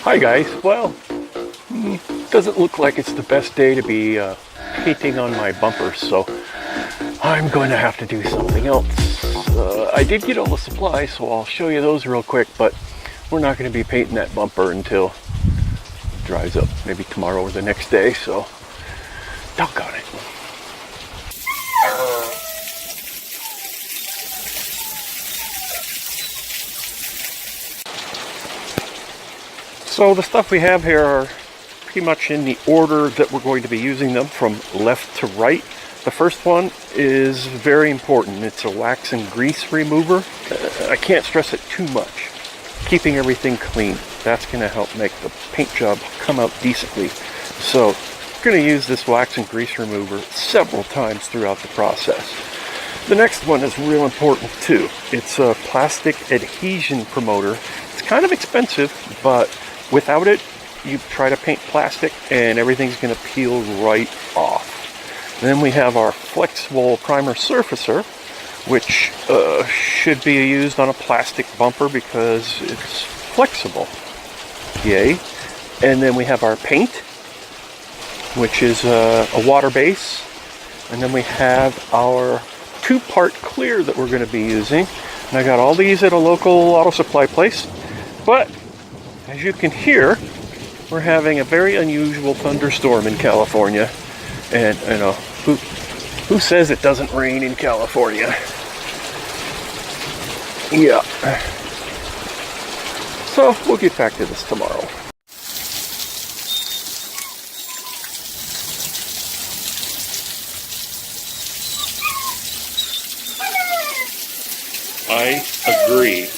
Hi guys, well, doesn't look like it's the best day to be painting on my bumpers, so I'm going to have to do something else. I did get all the supplies, so I'll show you those real quick, but we're not going to be painting that bumper until it dries up, maybe tomorrow or the next day, so doggone it. So the stuff we have here are pretty much in the order that we're going to be using them from left to right. The first one is very important. It's a wax and grease remover. I can't stress it too much. Keeping everything clean. That's going to help make the paint job come out decently. So we're going to use this wax and grease remover several times throughout the process. The next one is real important too. It's a plastic adhesion promoter. It's kind of expensive, but without it, you try to paint plastic and everything's going to peel right off. Then we have our flexible primer surfacer, which should be used on a plastic bumper because it's flexible. Yay. And then we have our paint, which is a water base. And then we have our 2-part clear that we're going to be using. And I got all these at a local auto supply place. But as you can hear, we're having a very unusual thunderstorm in California. And you know, who says it doesn't rain in California? Yeah. So we'll get back to this tomorrow. I agree.